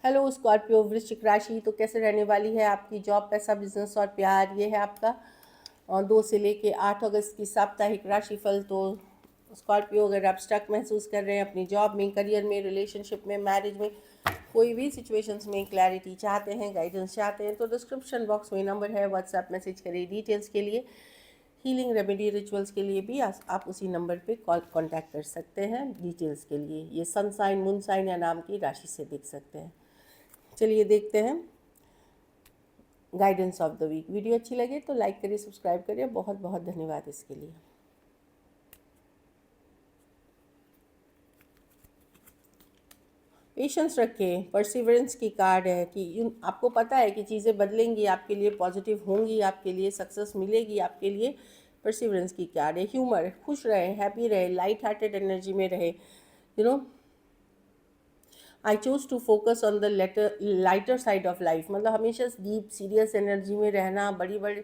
Hello Scorpio वृश्चिक राशि, तो कैसे रहने वाली है आपकी जॉब, पैसा, बिजनेस और प्यार। ये है आपका 2 से लेके 8 अगस्त की साप्ताहिक राशिफल। तो स्कॉर्पियो, अगर आप स्टक महसूस कर रहे हैं अपनी जॉब में, करियर में, रिलेशनशिप में, मैरिज में, कोई भी सिचुएशंस में क्लैरिटी चाहते हैं, गाइडेंस चाहते हैं, तो डिस्क्रिप्शन बॉक्स में नंबर है, व्हाट्सएप मैसेज करिए डिटेल्स के लिए। हीलिंग रेमेडी रिचुअल्स के लिए भी आप उसी नंबर पे कॉल कांटेक्ट कर सकते हैं डिटेल्स के लिए। ये सन साइन, मून साइन या नाम की राशि से देख सकते हैं। चलिए देखते हैं guidance of the week. Video अच्छी लगे तो लाइक करिए, सब्सक्राइब करिए। बहुत बहुत धन्यवाद इसके लिए। पेशेंस रखें, परसिवरेंस की कार्ड है कि आपको पता है कि चीज़ें बदलेंगी, आपके लिए पॉजिटिव होंगी, आपके लिए सक्सेस मिलेगी, आपके लिए परसिवरेंस की कार्ड है। ह्यूमर, खुश रहे, हैप्पी रहे, लाइट हार्टेड एनर्जी में रहे। I choose to focus on the lighter side of life. मतलब हमेशा डीप सीरियस एनर्जी में रहना, बड़ी बड़ी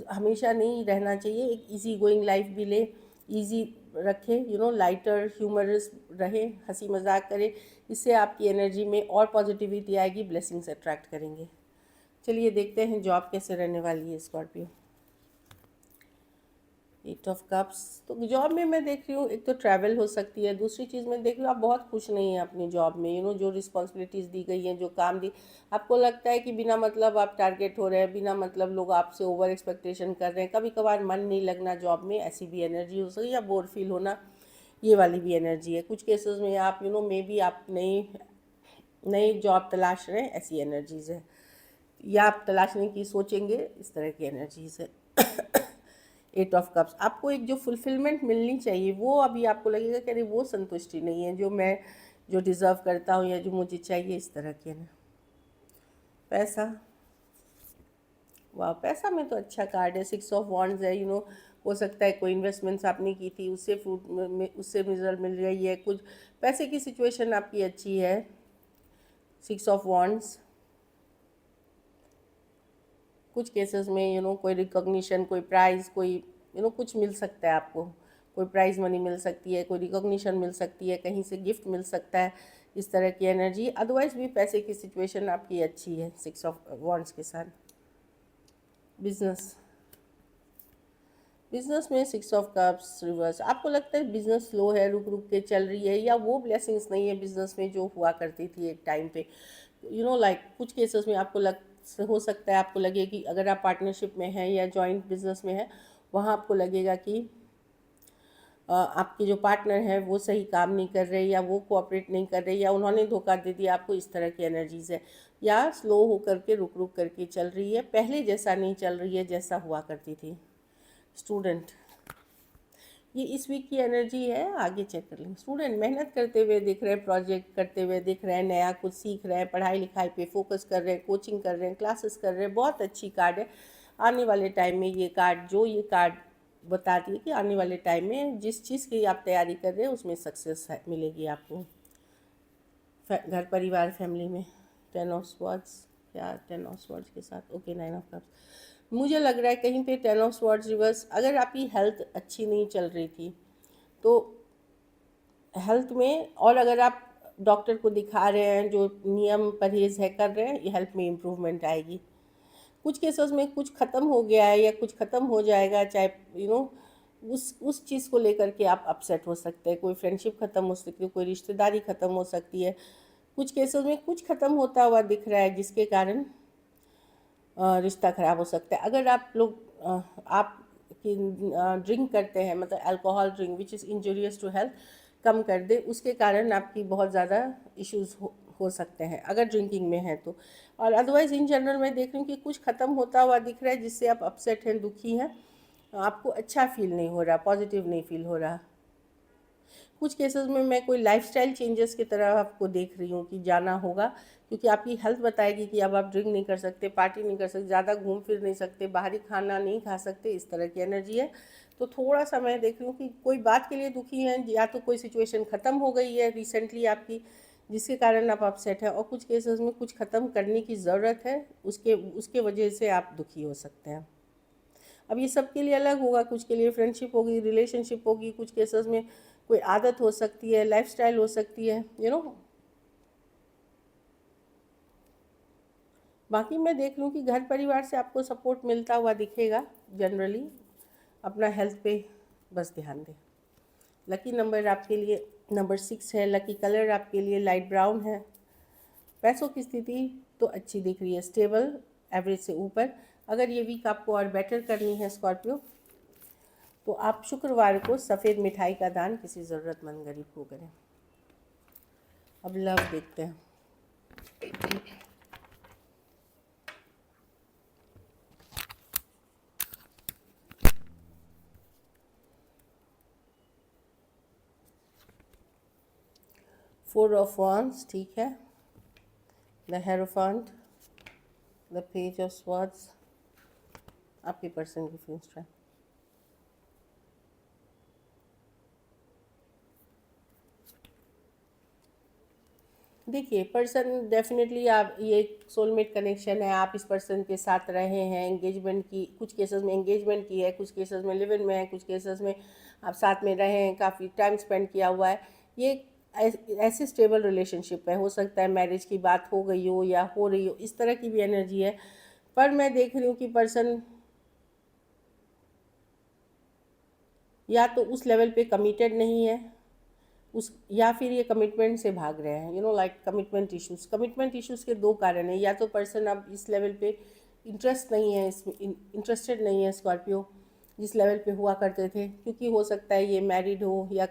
हमेशा नहीं रहना चाहिए। एक इजी गोइंग लाइफ भी ले, इजी रखे, लाइटर ह्यूमरस रहे, हंसी मजाक करे। इससे आपकी एनर्जी में और पॉजिटिविटी आएगी, ब्लेसिंग्स अट्रैक्ट करेंगे। चलिए देखते हैं जॉब कैसे रहने वाली है स्कॉर्पियो। 8 of cups. तो जॉब में मैं देख रही हूँ, एक तो ट्रैवल हो सकती है, दूसरी चीज़ मैं देख रही हूँ आप बहुत खुश नहीं हैं अपनी जॉब में। जो रिस्पॉन्सिबिलिटीज़ दी गई हैं, जो काम दी, आपको लगता है कि बिना मतलब आप टारगेट हो रहे हैं, बिना मतलब लोग आपसे ओवर एक्सपेक्टेशन कर रहे हैं। कभी कभार मन नहीं लगना जॉब में, ऐसी भी एनर्जी हो सकती है, या बोर फील होना, ये वाली भी एनर्जी है। कुछ केसेस में आप मे बी आप नई नई जॉब तलाश रहे हैं, ऐसी एनर्जीज़ है, या आप तलाशने की सोचेंगे, इस तरह की एनर्जीज़ है। 8 ऑफ कप्स, आपको एक जो फुलफिलमेंट मिलनी चाहिए, वो अभी आपको लगेगा कि अरे वो संतुष्टि नहीं है जो डिज़र्व करता हूँ या जो मुझे चाहिए, इस तरह के ना। पैसा, वाह, पैसा में तो अच्छा कार्ड है, 6 ऑफ वॉन्ड्स है। हो सकता है कोई इन्वेस्टमेंट्स आपने की थी, उससे उससे रिजल्ट मिल रही है, कुछ पैसे की सिचुएशन आपकी अच्छी है। 6 ऑफ वॉन्ड्स, कुछ केसेस में कोई रिकॉग्निशन, कोई प्राइज़, कोई कुछ मिल सकता है आपको। कोई प्राइज़ मनी मिल सकती है, कोई रिकॉग्निशन मिल सकती है, कहीं से गिफ्ट मिल सकता है, इस तरह की एनर्जी। अदरवाइज भी पैसे की सिचुएशन आपकी अच्छी है 6 ऑफ वॉन्ड्स के साथ। बिजनेस, बिजनेस में 6 ऑफ कप्स रिवर्स, आपको लगता है बिजनेस स्लो है, रुक रुक के चल रही है, या वो ब्लेसिंग्स नहीं है बिजनेस में जो हुआ करती थी एक टाइम पे। लाइक कुछ केसेस में आपको हो सकता है आपको लगे कि अगर आप पार्टनरशिप में हैं या जॉइंट बिजनेस में हैं, वहाँ आपको लगेगा कि आपके जो पार्टनर है वो सही काम नहीं कर रहे, या वो कोऑपरेट नहीं कर रहे, या उन्होंने धोखा दे दिया आपको, इस तरह की एनर्जीज़ है। या स्लो हो करके, रुक रुक करके चल रही है, पहले जैसा नहीं चल रही है जैसा हुआ करती थी। स्टूडेंट, ये इस वीक की एनर्जी है, आगे चेक कर लेंगे। स्टूडेंट मेहनत करते हुए दिख रहे हैं, प्रोजेक्ट करते हुए दिख रहे हैं, नया कुछ सीख रहे हैं, पढ़ाई लिखाई पे फोकस कर रहे हैं, कोचिंग कर रहे हैं, क्लासेस कर रहे हैं, बहुत अच्छी कार्ड है। आने वाले टाइम में ये कार्ड बताती है कि आने वाले टाइम में जिस चीज़ की आप तैयारी कर रहे हैं उसमें सक्सेस मिलेगी आपको। घर परिवार फैमिली में 10 ऑफ स्वॉर्ड्स, क्या 10 ऑफ स्वॉर्ड्स के साथ, ओके 9 ऑफ कप्स। मुझे लग रहा है कहीं पे 10 ऑफ स्वॉर्ड्स रिवर्स, अगर आपकी हेल्थ अच्छी नहीं चल रही थी तो हेल्थ में, और अगर आप डॉक्टर को दिखा रहे हैं, जो नियम परहेज़ है कर रहे हैं, ये हेल्थ में इम्प्रूवमेंट आएगी। कुछ केसेस में कुछ ख़त्म हो गया है या कुछ ख़त्म हो जाएगा, चाहे उस चीज़ को लेकर के आप अपसेट हो सकते हैं। कोई फ्रेंडशिप ख़त्म हो सकती है, कोई रिश्तेदारी ख़त्म हो सकती है। कुछ केसेस में कुछ ख़त्म होता हुआ दिख रहा है जिसके कारण रिश्ता ख़राब हो सकता है। अगर आप लोग आप ड्रिंक करते हैं, मतलब alcohol drink which is injurious to health, कम कर दे, उसके कारण आपकी बहुत ज़्यादा इश्यूज़ हो सकते हैं अगर ड्रिंकिंग में है तो। और अदरवाइज़ इन जनरल मैं देख रही हूँ कि कुछ ख़त्म होता हुआ दिख रहा है जिससे आप अपसेट हैं, दुखी हैं, आपको अच्छा फील नहीं हो रहा, पॉजिटिव नहीं फील हो रहा। कुछ केसेस में मैं कोई लाइफस्टाइल चेंजेस की तरह आपको देख रही हूँ कि जाना होगा, क्योंकि आपकी हेल्थ बताएगी कि अब आप ड्रिंक नहीं कर सकते, पार्टी नहीं कर सकते, ज़्यादा घूम फिर नहीं सकते, बाहरी खाना नहीं खा सकते, इस तरह की एनर्जी है। तो थोड़ा सा मैं देख रही हूँ कि कोई बात के लिए दुखी हैं, या तो कोई सिचुएशन ख़त्म हो गई है रिसेंटली आपकी जिसके कारण आप अपसेट हैं, और कुछ केसेस में कुछ ख़त्म करने की ज़रूरत है, उसके उसके वजह से आप दुखी हो सकते हैं। अब ये सब के लिए अलग होगा, कुछ के लिए फ्रेंडशिप होगी, रिलेशनशिप होगी, कुछ केसेस में कोई आदत हो सकती है, लाइफस्टाइल हो सकती है, बाकी मैं देख लूँ कि घर परिवार से आपको सपोर्ट मिलता हुआ दिखेगा जनरली। अपना हेल्थ पे बस ध्यान दें। लकी नंबर आपके लिए नंबर 6 है। लकी कलर आपके लिए लाइट ब्राउन है। पैसों की स्थिति तो अच्छी दिख रही है, स्टेबल, एवरेज से ऊपर। अगर ये वीक आपको और बेटर करनी है स्कॉर्पियो, तो आप शुक्रवार को सफ़ेद मिठाई का दान किसी ज़रूरतमंद गरीब को करें। अब लव देखते हैं। फोर ऑफ वांड्स, ठीक है। The hierophant, the page of swords, आपके पर्सन की फीलिंग्स ट्राई। देखिए, पर्सन डेफिनेटली आप, ये सोलमेट कनेक्शन है, आप इस पर्सन के साथ रहे हैं, एंगेजमेंट की, कुछ केसेस में एंगेजमेंट की है, कुछ केसेस में लिव इन में है, कुछ केसेस में आप साथ में रहे हैं, काफ़ी टाइम स्पेंड किया हुआ है। ये ऐसे स्टेबल रिलेशनशिप है। हो सकता है मैरिज की बात हो गई हो या हो रही हो, इस तरह की भी एनर्जी है। पर मैं देख रही हूँ कि पर्सन या तो उस लेवल पे कमिटेड नहीं है, उस, या फिर ये कमिटमेंट से भाग रहे हैं। लाइक कमिटमेंट इश्यूज़ के दो कारण हैं। या तो पर्सन अब इस लेवल पे इंटरेस्ट नहीं है, इसमें इंटरेस्टेड नहीं है स्कॉर्पियो, जिस लेवल पे हुआ करते थे, क्योंकि हो सकता है ये मैरिड हो या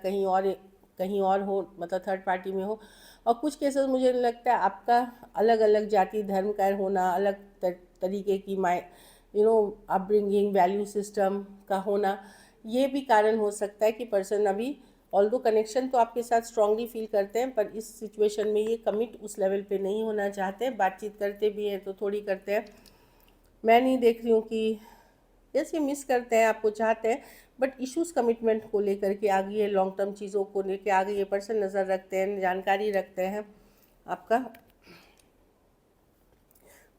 कहीं और हो, मतलब थर्ड पार्टी में हो। और कुछ केसेस मुझे लगता है आपका अलग अलग जाति धर्म का होना, अलग तरीके की अपब्रिंगिंग, वैल्यू सिस्टम का होना, ये भी कारण हो सकता है कि पर्सन अभी, ऑल्दो कनेक्शन तो आपके साथ स्ट्रांगली फील करते हैं, पर इस सिचुएशन में ये कमिट उस लेवल पे नहीं होना चाहते हैं। बातचीत करते भी हैं तो थोड़ी करते हैं। मैं नहीं देख रही हूँ कि यस, ये मिस करते हैं, आपको चाहते हैं, बट इश्यूज़ कमिटमेंट को लेकर के आगे, ये लॉन्ग टर्म चीज़ों को लेकर आगे ये पर्सन नज़र रखते हैं, जानकारी रखते हैं आपका।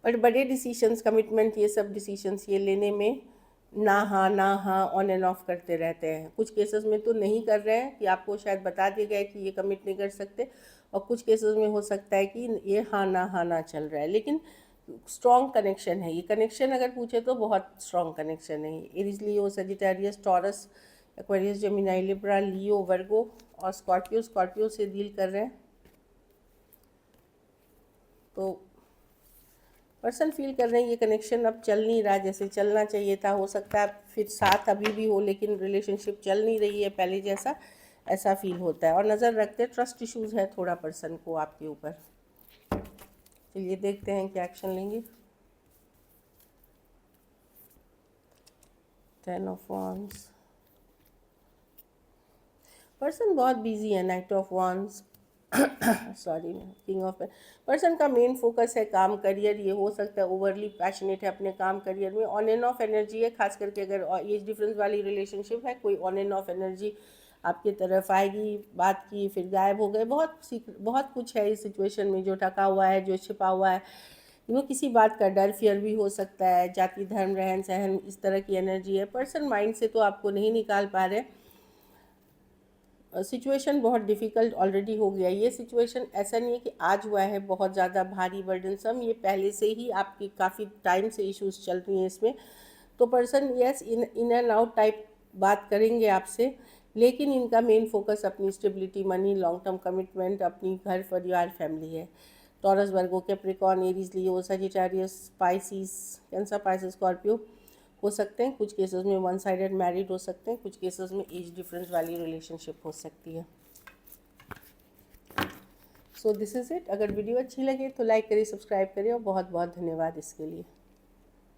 बट बड़े डिसीशंस, कमिटमेंट, ये सब डिसीशंस ये लेने में ना हाँ ऑन एंड ऑफ करते रहते हैं। कुछ केसेस में तो नहीं कर रहे हैं कि आपको शायद बता दिया गया है कि ये कमिट नहीं कर सकते, और कुछ केसेस में हो सकता है कि ये हाँ ना चल रहा है। लेकिन स्ट्रॉन्ग कनेक्शन है, ये कनेक्शन अगर पूछे तो बहुत स्ट्रॉन्ग कनेक्शन है। Aries, Leo, Sagittarius, Taurus, Aquarius, Gemini, Libra, Leo, Virgo और स्कॉर्पियो से डील कर रहे हैं। तो पर्सन फील कर रहे हैं ये कनेक्शन अब चल नहीं रहा जैसे चलना चाहिए था। हो सकता है फिर साथ अभी भी हो, लेकिन रिलेशनशिप चल नहीं रही है पहले जैसा, ऐसा फील होता है। और नज़र रखते हैं, ट्रस्ट इश्यूज़ है थोड़ा पर्सन को आपके ऊपर। चलिए देखते हैं क्या एक्शन लेंगे। 10 ऑफ वांड्स, पर्सन बहुत बिजी है। Night of wands, sorry, king of person का मेन फोकस है काम, करियर। ये हो सकता है ओवरली पैशनेट है अपने काम करियर में। ऑन एंड ऑफ एनर्जी है, खास करके अगर एज डिफरेंस वाली रिलेशनशिप है, कोई ऑन एंड ऑफ एनर्जी आपकी तरफ आएगी, बात की फिर गायब हो गए। बहुत कुछ है इस सिचुएशन में, जो ढका हुआ है, जो छिपा हुआ है। किसी बात का डर, फियर भी हो सकता है, जाति धर्म रहन सहन, इस तरह की एनर्जी है। पर्सन माइंड से तो आपको नहीं निकाल पा रहे। सिचुएशन बहुत डिफ़िकल्ट ऑलरेडी हो गया। ये सिचुएशन ऐसा नहीं है कि आज हुआ है बहुत ज़्यादा भारी बर्डनसम, ये पहले से ही आपकी काफ़ी टाइम से इश्यूज चल रही हैं इसमें। तो person yes, in and out type बात करेंगे आपसे, लेकिन इनका मेन फोकस अपनी stability, money, long term commitment, अपनी घर परिवार, फैमिली है। Taurus, Virgo, Capricorn, Aries, Leo, Sagittarius, Pisces, Cancer, Pisces, Scorpio हो सकते हैं। कुछ केसेस में वन साइडेड मैरिड हो सकते हैं, कुछ केसेस में एज डिफरेंस वाली रिलेशनशिप हो सकती है। So this is it. अगर वीडियो अच्छी लगे तो लाइक करिए, सब्सक्राइब करिए, और बहुत बहुत धन्यवाद इसके लिए।